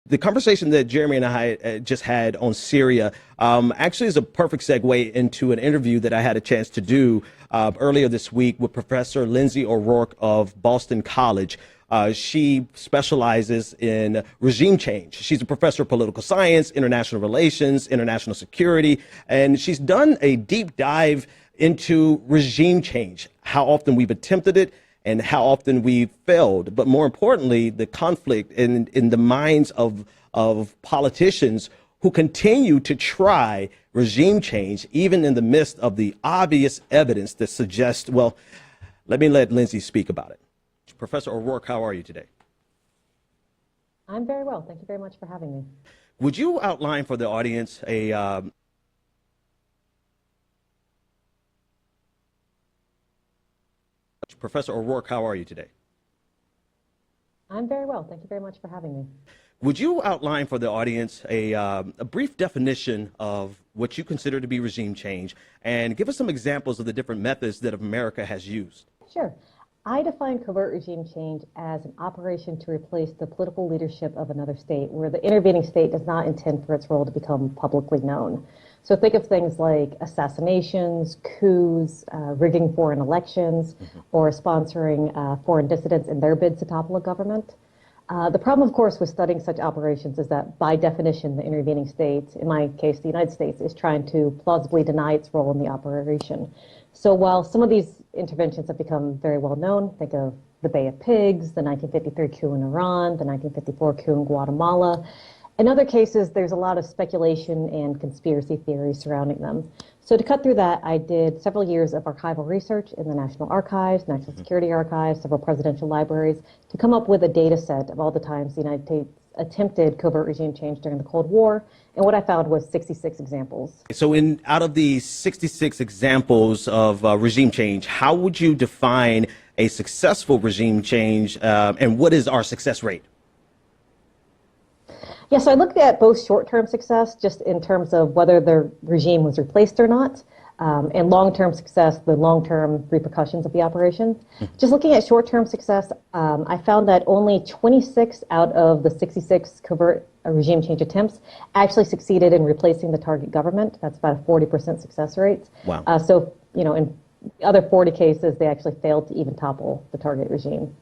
The conversation that Jeremy and I just had on Syria actually is a perfect segue into an interview that I had a chance to do earlier this week with Professor Lindsey O'Rourke of Boston College. She specializes in regime change. She's a professor of political science, international relations, international security, and she's done a deep dive into regime change, how often we've attempted it, and how often we've failed, but more importantly, the conflict in the minds of politicians who continue to try regime change, even in the midst of the obvious evidence that suggests, well, let Lindsey speak about it. Professor O'Rourke, how are you today? I'm very well. Thank you very much for having me. Would you outline for the audience a Professor O'Rourke, how are you today? I'm very well. Thank you very much for having me. Would you outline for the audience a brief definition of what you consider to be regime change and give us some examples of the different methods that America has used? Sure. I define covert regime change as an operation to replace the political leadership of another state where the intervening state does not intend for its role to become publicly known. So think of things like assassinations, coups, rigging foreign elections, or sponsoring foreign dissidents in their bids to topple a government. The problem, of course, with studying such operations is that, by definition, the intervening state, in my case, the United States, is trying to plausibly deny its role in the operation. So while some of these interventions have become very well known, think of the Bay of Pigs, the 1953 coup in Iran, the 1954 coup in Guatemala. In other cases, there's a lot of speculation and conspiracy theories surrounding them. So to cut through that, I did several years of archival research in the National Archives, National Security Archives, several presidential libraries, to come up with a data set of all the times the United States attempted covert regime change during the Cold War. And what I found was 66 examples. So out of these 66 examples of regime change, how would you define a successful regime change, and what is our success rate? Yeah, so I looked at both short-term success, just in terms of whether the regime was replaced or not, and long-term success, the long-term repercussions of the operation. Just looking at short-term success, I found that only 26 out of the 66 covert regime change attempts actually succeeded in replacing the target government. That's about a 40% success rate. Wow. So, in the other 40 cases, they actually failed to even topple the target regime.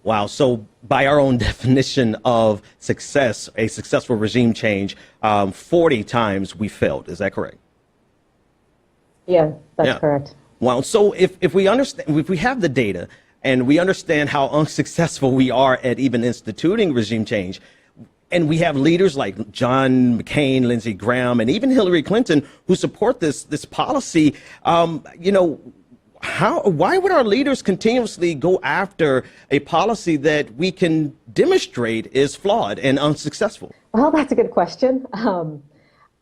Wow. So by our own definition of success, a successful regime change, 40 times we failed. Is that correct? Yeah, that's correct. Wow. So if we understand, if we have the data and we understand how unsuccessful we are at even instituting regime change, and we have leaders like John McCain, Lindsey Graham, and even Hillary Clinton who support this policy, why would our leaders continuously go after a policy that we can demonstrate is flawed and unsuccessful? Well, that's a good question.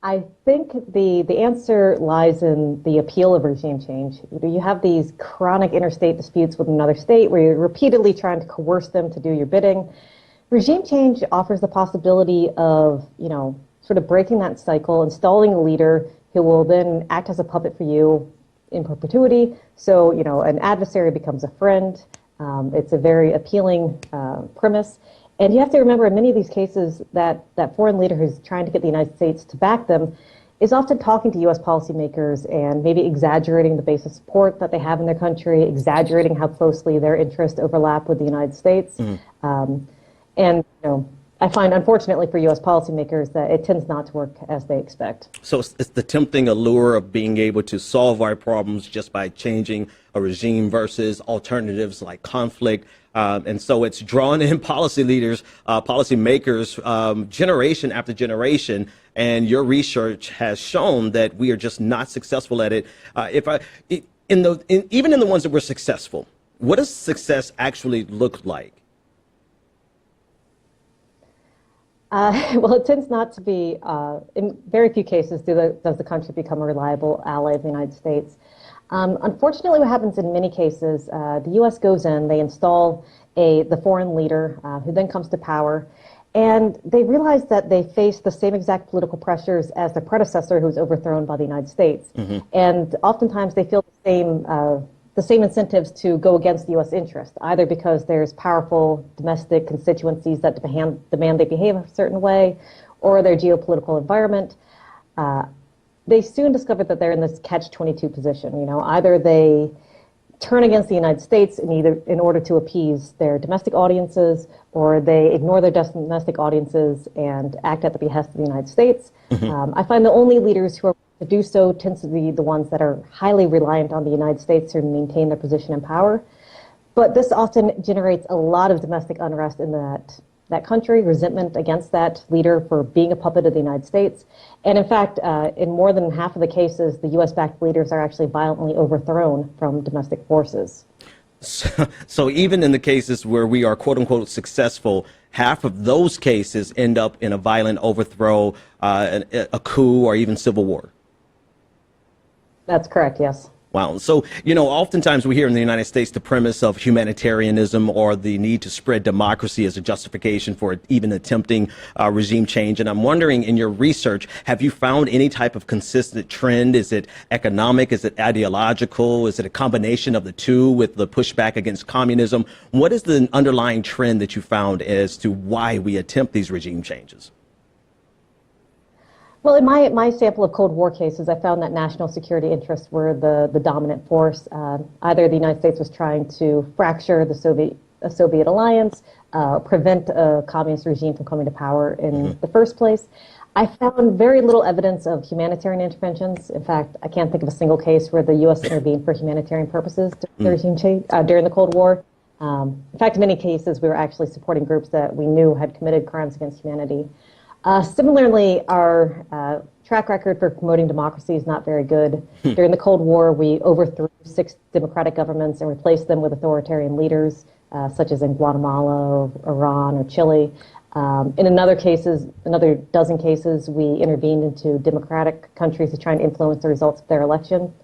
I think the answer lies in the appeal of regime change. You have these chronic interstate disputes with another state where you're repeatedly trying to coerce them to do your bidding. Regime change offers the possibility of, sort of breaking that cycle, installing a leader who will then act as a puppet for you in perpetuity. So, an adversary becomes a friend. It's a very appealing premise. And you have to remember, in many of these cases, that foreign leader who's trying to get the United States to back them is often talking to U.S. policymakers and maybe exaggerating the base of support that they have in their country, exaggerating how closely their interests overlap with the United States. I find, unfortunately for U.S. policymakers, that it tends not to work as they expect. So it's the tempting allure of being able to solve our problems just by changing a regime versus alternatives like conflict. And so it's drawn in policy leaders, policymakers, generation after generation. And your research has shown that we are just not successful at it. Even in the ones that were successful, what does success actually look like? Well, it tends not to be, in very few cases does the country become a reliable ally of the United States. Unfortunately, what happens in many cases, the U.S. goes in, they install the foreign leader who then comes to power, and they realize that they face the same exact political pressures as the predecessor who was overthrown by the United States. And oftentimes they feel the same the same incentives to go against the U.S. interest, either because there's powerful domestic constituencies that demand they behave a certain way, or their geopolitical environment. They soon discovered that they're in this catch-22 position. You know, either they turn against the United States in order to appease their domestic audiences, or they ignore their domestic audiences and act at the behest of the United States. I find the only leaders who are to do so tends to be the ones that are highly reliant on the United States to maintain their position in power. But this often generates a lot of domestic unrest in that country, resentment against that leader for being a puppet of the United States. And in fact, in more than half of the cases, the U.S.-backed leaders are actually violently overthrown from domestic forces. So even in the cases where we are, quote unquote, successful, half of those cases end up in a violent overthrow, a coup, or even civil war. That's correct, yes. Wow. So, you know, oftentimes we hear in the United States the premise of humanitarianism or the need to spread democracy as a justification for even attempting regime change. And I'm wondering, in your research, have you found any type of consistent trend? Is it economic? Is it ideological? Is it a combination of the two with the pushback against communism? What is the underlying trend that you found as to why we attempt these regime changes? Well, in my sample of Cold War cases, I found that national security interests were the dominant force. Either the United States was trying to fracture the Soviet alliance, prevent a communist regime from coming to power in the first place. I found very little evidence of humanitarian interventions. In fact, I can't think of a single case where the U.S. intervened for humanitarian purposes during the regime change, during the Cold War. In fact, in many cases, we were actually supporting groups that we knew had committed crimes against humanity. Similarly, our track record for promoting democracy is not very good. During the Cold War, we overthrew 6 democratic governments and replaced them with authoritarian leaders, such as in Guatemala, or Iran, or Chile. In another dozen cases, we intervened into democratic countries to try and influence the results of their election.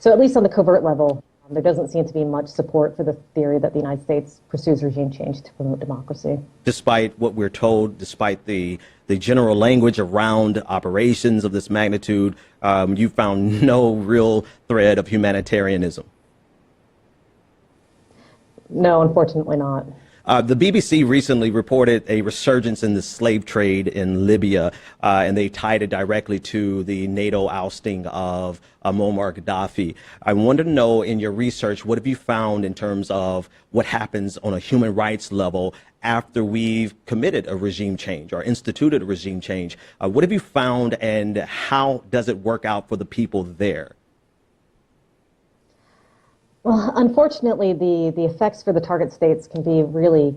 So at least on the covert level, there doesn't seem to be much support for the theory that the United States pursues regime change to promote democracy. Despite what we're told, despite the general language around operations of this magnitude, you found no real thread of humanitarianism. No, unfortunately not. The BBC recently reported a resurgence in the slave trade in Libya, and they tied it directly to the NATO ousting of Muammar Gaddafi. I want to know, in your research, what have you found in terms of what happens on a human rights level after we've committed a regime change or instituted a regime change? What have you found, and how does it work out for the people there? Well, unfortunately, the effects for the target states can be really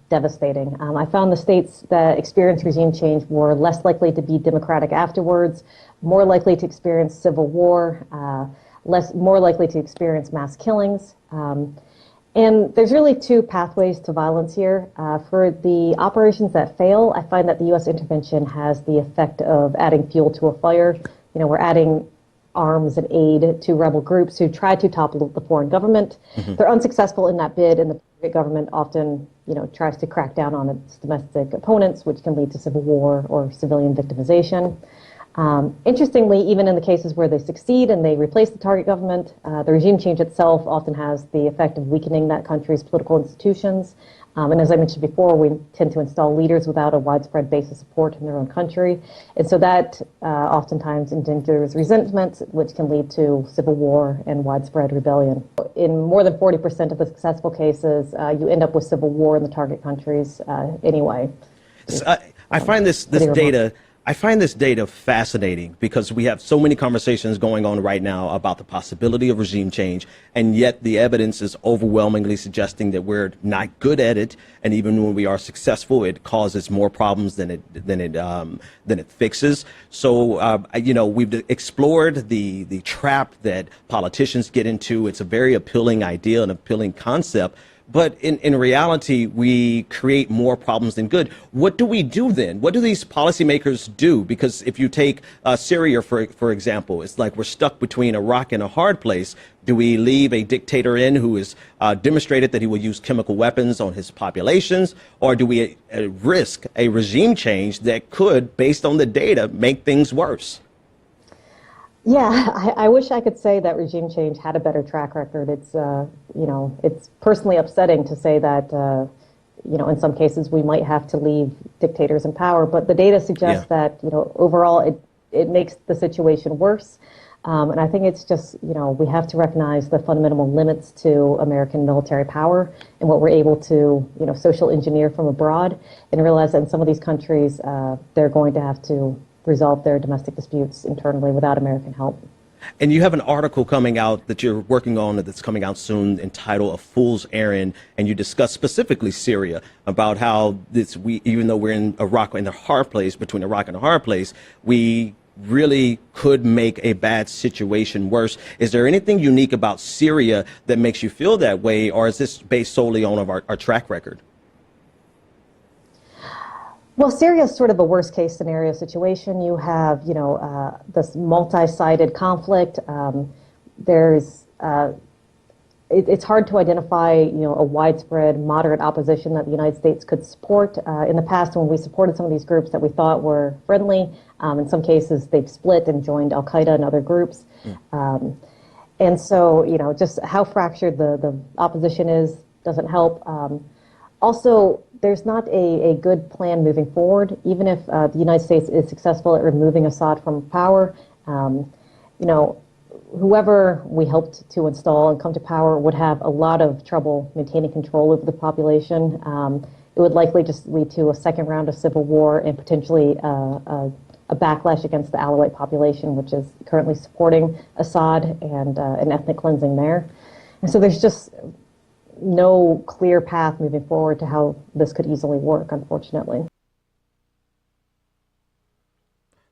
devastating. I found the states that experienced regime change were less likely to be democratic afterwards, more likely to experience civil war, more likely to experience mass killings. And there's really 2 pathways to violence here. For the operations that fail, I find that the U.S. intervention has the effect of adding fuel to a fire. You know, we're adding arms and aid to rebel groups who try to topple the foreign government. They're unsuccessful in that bid, and the government often, you know, tries to crack down on its domestic opponents, which can lead to civil war or civilian victimization. Interestingly, even in the cases where they succeed and they replace the target government, the regime change itself often has the effect of weakening that country's political institutions. And as I mentioned before, we tend to install leaders without a widespread base of support in their own country. And so that oftentimes engenders resentment, which can lead to civil war and widespread rebellion. In more than 40% of the successful cases, you end up with civil war in the target countries anyway. So I find this data I find this data fascinating because we have so many conversations going on right now about the possibility of regime change, and yet the evidence is overwhelmingly suggesting that we're not good at it, and even when we are successful, it causes more problems than it fixes. So, we've explored the trap that politicians get into. It's a very appealing idea, an appealing concept. But in reality, we create more problems than good. What do we do then? What do these policymakers do? Because if you take Syria, for example, it's like we're stuck between a rock and a hard place. Do we leave a dictator in who has demonstrated that he will use chemical weapons on his populations? Or do we risk a regime change that could, based on the data, make things worse? Yeah, I wish I could say that regime change had a better track record. It's personally upsetting to say that, in some cases we might have to leave dictators in power, but the data Yeah. suggests that, overall it makes the situation worse. And I think it's just, we have to recognize the fundamental limits to American military power and what we're able to, social engineer from abroad, and realize that in some of these countries, they're going to have to resolve their domestic disputes internally without American help. And you have an article coming out that you're working on that's coming out soon entitled A Fool's Errand. And you discuss specifically Syria, about how even though we're in Iraq, in the hard place, between Iraq and a hard place, we really could make a bad situation worse. Is there anything unique about Syria that makes you feel that way? Or is this based solely on our track record? Well, Syria is sort of a worst case scenario situation. You have, this multi-sided conflict. There's, it's hard to identify, a widespread moderate opposition that the United States could support. In the past, when we supported some of these groups that we thought were friendly, in some cases they've split and joined Al-Qaeda and other groups. And so, just how fractured the opposition is doesn't help. Also, there's not a good plan moving forward. Even if the United States is successful at removing Assad from power, whoever we helped to install and come to power would have a lot of trouble maintaining control over the population. It would likely just lead to a second round of civil war and potentially a backlash against the Alawite population, which is currently supporting Assad, and an ethnic cleansing there. And so there's just no clear path moving forward to how this could easily work, unfortunately.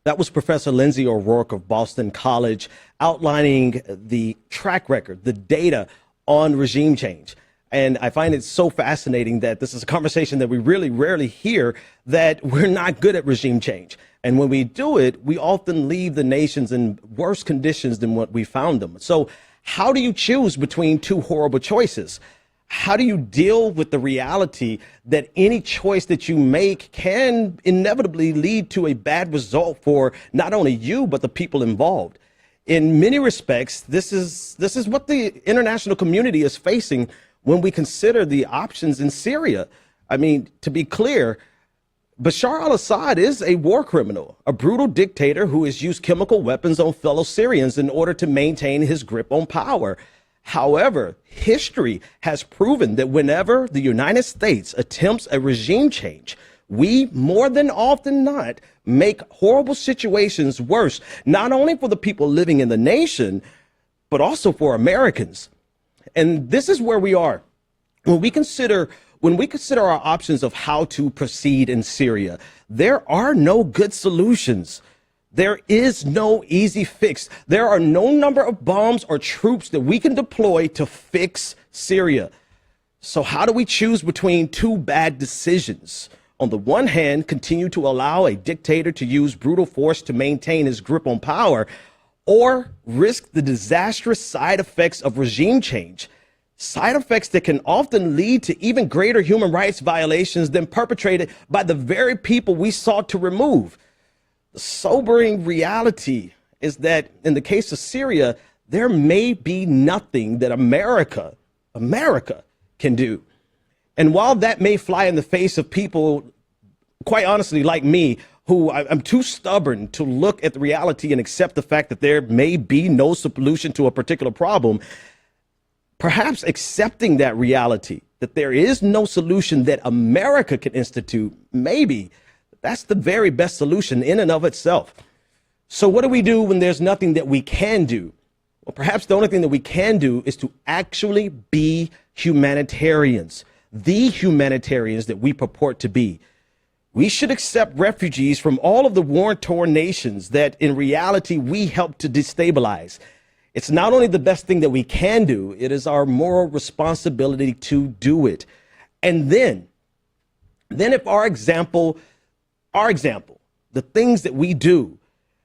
That was Professor Lindsey O'Rourke of Boston College outlining the track record, the data on regime change. And I find it so fascinating that this is a conversation that we really rarely hear, that we're not good at regime change. And when we do it, we often leave the nations in worse conditions than what we found them. So how do you choose between two horrible choices? How do you deal with the reality that any choice that you make can inevitably lead to a bad result for not only you, but the people involved? In many respects, this is what the international community is facing when we consider the options in Syria. I mean, to be clear, Bashar al-Assad is a war criminal, a brutal dictator who has used chemical weapons on fellow Syrians in order to maintain his grip on power. However, history has proven that whenever the United States attempts a regime change, we more than often not make horrible situations worse, not only for the people living in the nation, but also for Americans. And this is where we are. When we consider our options of how to proceed in Syria, there are no good solutions. There is no easy fix. There are no number of bombs or troops that we can deploy to fix Syria. So how do we choose between two bad decisions? On the one hand, continue to allow a dictator to use brutal force to maintain his grip on power, or risk the disastrous side effects of regime change, side effects that can often lead to even greater human rights violations than perpetrated by the very people we sought to remove. The sobering reality is that in the case of Syria, there may be nothing that America can do. And while that may fly in the face of people, quite honestly, like me, who I'm too stubborn to look at the reality and accept the fact that there may be no solution to a particular problem, perhaps accepting that reality, that there is no solution that America can institute, maybe that's the very best solution in and of itself. So what do we do when there's nothing that we can do? Well, perhaps the only thing that we can do is to actually be humanitarians, the humanitarians that we purport to be. We should accept refugees from all of the war-torn nations that in reality we help to destabilize. It's not only the best thing that we can do, it is our moral responsibility to do it. And then if our example, the things that we do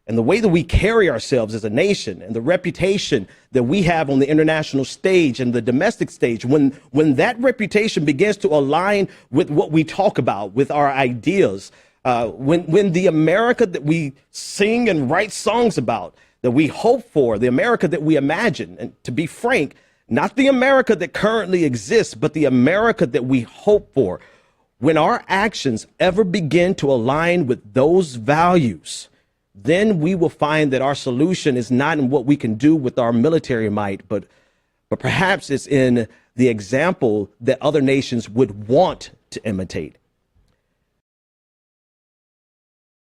and the way that we carry ourselves as a nation and the reputation that we have on the international stage and the domestic stage, when that reputation begins to align with what we talk about, with our ideas, when the America that we sing and write songs about, that we hope for, the America that we imagine, and to be frank, not the America that currently exists, but the America that we hope for, when our actions ever begin to align with those values, then we will find that our solution is not in what we can do with our military might, but perhaps it's in the example that other nations would want to imitate.